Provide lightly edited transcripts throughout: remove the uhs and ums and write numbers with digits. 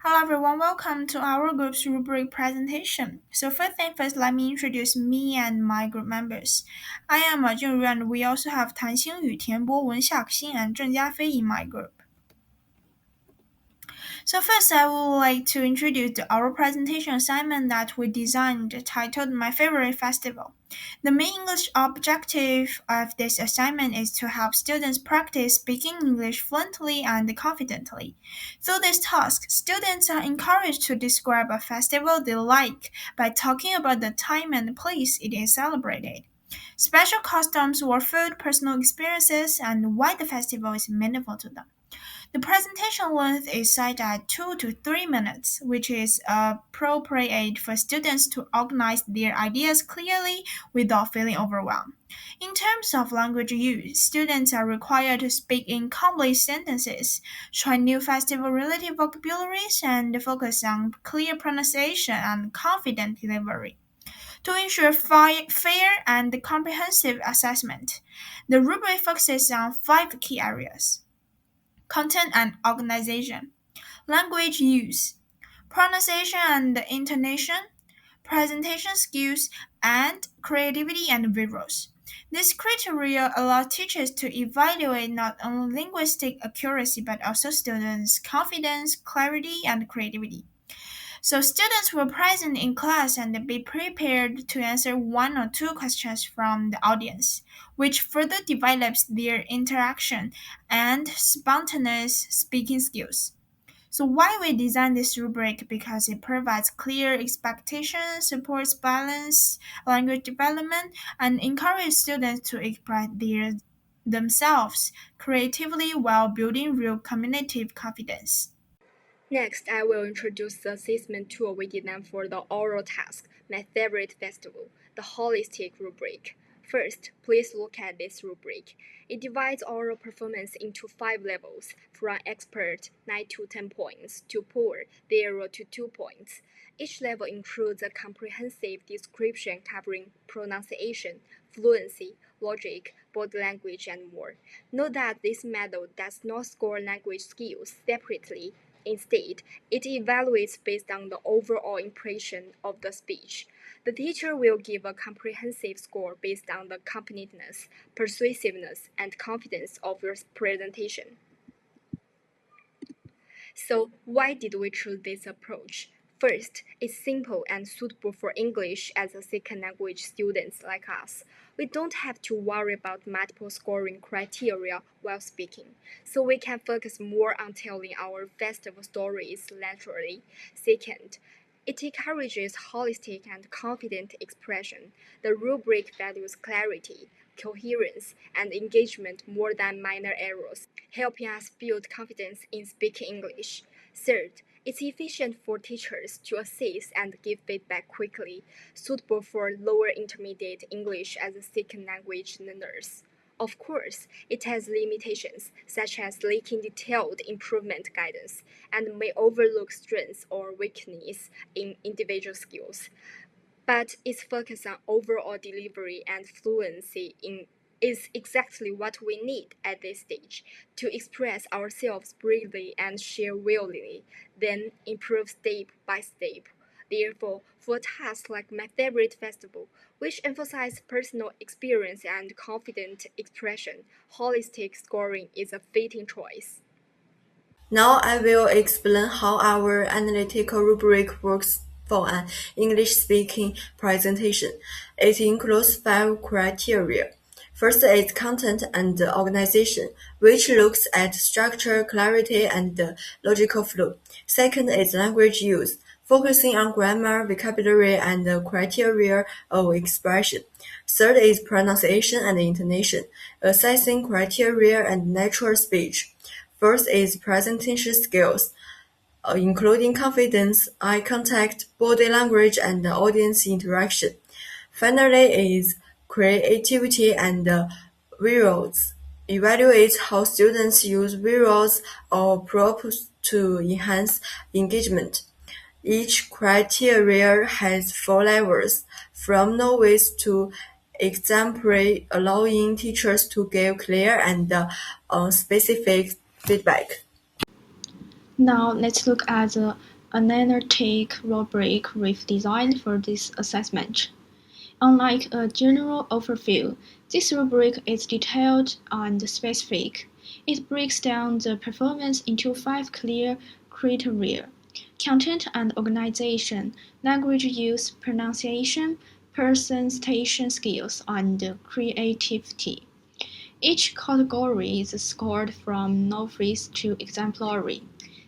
Hello everyone, welcome to our group's rubric presentation. So first thing first, let me introduce me and my group members. I am Junru and we also have Tan Xingyu, Tianbo, Wen Xiaoxin and Zheng Jiafei in my group. So first, I would like to introduce our presentation assignment that we designed titled My Favorite Festival. The main English objective of this assignment is to help students practice speaking English fluently and confidently. Through this task, students are encouraged to describe a festival they like by talking about the time and place it is celebrated. Special customs or food, personal experiences, and why the festival is meaningful to them. The presentation length is set at 2 to 3 minutes, which is appropriate for students to organize their ideas clearly without feeling overwhelmed. In terms of language use, students are required to speak in complete sentences, try new festival-related vocabularies, and focus on clear pronunciation and confident delivery. To ensure fair and comprehensive assessment, the rubric focuses on 5 key areas: content and organization, language use, pronunciation and intonation, presentation skills, and creativity and visuals. These criteria allow teachers to evaluate not only linguistic accuracy but also students' confidence, clarity, and creativity. So students will present in class and be prepared to answer 1 or 2 questions from the audience, which further develops their interaction and spontaneous speaking skills. So why we designed this rubric? Because it provides clear expectations, supports balanced language development, and encourages students to express themselves creatively while building real communicative confidence. Next, I will introduce the assessment tool we designed for the oral task, my favorite festival, the holistic rubric. First, please look at this rubric. It divides oral performance into 5 levels, from expert 9 to 10 points to poor 0 to 2 points. Each level includes a comprehensive description covering pronunciation, fluency, logic, body language, and more. Note that this method does not score language skills separately. Instead, it evaluates based on the overall impression of the speech. The teacher will give a comprehensive score based on the completeness, persuasiveness, and confidence of your presentation. So, why did we choose this approach? First, it's simple and suitable for English as a second language students like us. We don't have to worry about multiple scoring criteria while speaking, so we can focus more on telling our festival stories naturally. Second, it encourages holistic and confident expression. The rubric values clarity, coherence, and engagement more than minor errors, helping us build confidence in speaking English. Third, it's efficient for teachers to assess and give feedback quickly, suitable for lower intermediate English as a second language learners. Of course, it has limitations, such as lacking detailed improvement guidance, and may overlook strengths or weaknesses in individual skills. But its focus on overall delivery and fluency is exactly what we need at this stage to express ourselves bravely and share willingly, then improve step by step. Therefore, for tasks like my favorite festival, which emphasize personal experience and confident expression, holistic scoring is a fitting choice. Now I will explain how our analytical rubric works for an English-speaking presentation. It includes 5 criteria. First is content and organization, which looks at structure, clarity, and logical flow. Second is language use, focusing on grammar, vocabulary, and criteria of expression. Third is pronunciation and intonation, assessing criteria and natural speech. Fourth is presentation skills, including confidence, eye contact, body language, and audience interaction. Finally is creativity and visuals. Evaluate how students use visuals or props to enhance engagement. Each criteria has 4 levels, from novice to exemplary, allowing teachers to give clear and specific feedback. Now let's look at the analytic rubric we've designed for this assessment. Unlike a general overview, this rubric is detailed and specific. It breaks down the performance into five clear criteria: content and organization, language use, pronunciation, presentation skills, and creativity. Each category is scored from novice to exemplary.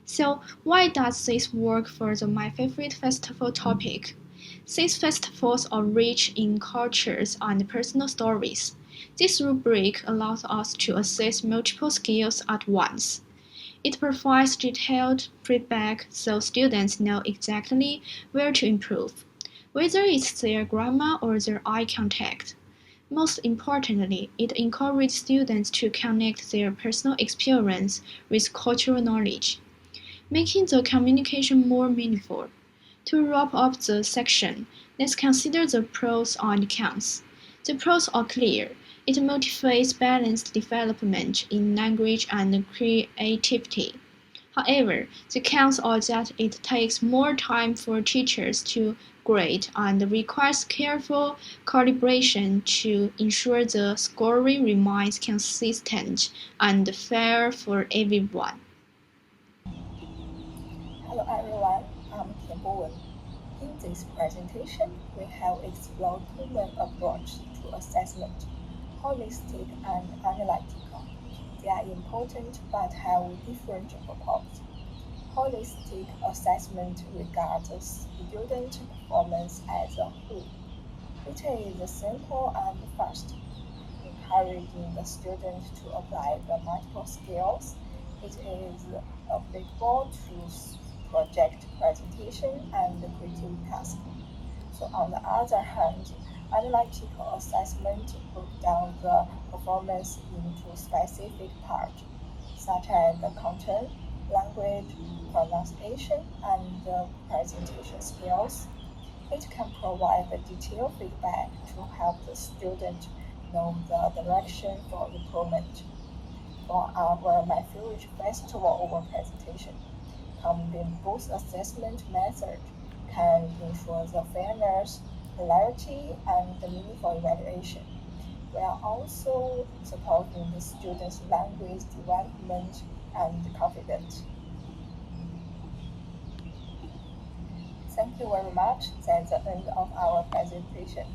So, why does this work for the My Favorite Festival topic? Since festivals are rich in cultures and personal stories, this rubric allows us to assess multiple skills at once. It provides detailed feedback so students know exactly where to improve, whether it's their grammar or their eye contact. Most importantly, it encourages students to connect their personal experience with cultural knowledge, making the communication more meaningful. To wrap up the section, let's consider the pros and cons. The pros are clear. It motivates balanced development in language and creativity. However, the cons are that it takes more time for teachers to grade and requires careful calibration to ensure the scoring remains consistent and fair for everyone. Hello everyone, I'm Tian Bowen. In this presentation, we have explored two main approaches to assessment, holistic and analytical. They are important but have different purposes. Holistic assessment regards student performance as a whole. It is simple and fast, encouraging the student to apply the multiple skills. It is applicable to project presentation and creative tasks. So on the other hand, analytical assessment breaks down the performance into specific parts, such as the content, language, pronunciation, and presentation skills. It can provide the detailed feedback to help the student know the direction for improvement. For our My Favorite Festival over presentation, combining both assessment methods can ensure the fairness, clarity, and the meaningful evaluation. We are also supporting the students' language development and confidence. Thank you very much. That's the end of our presentation.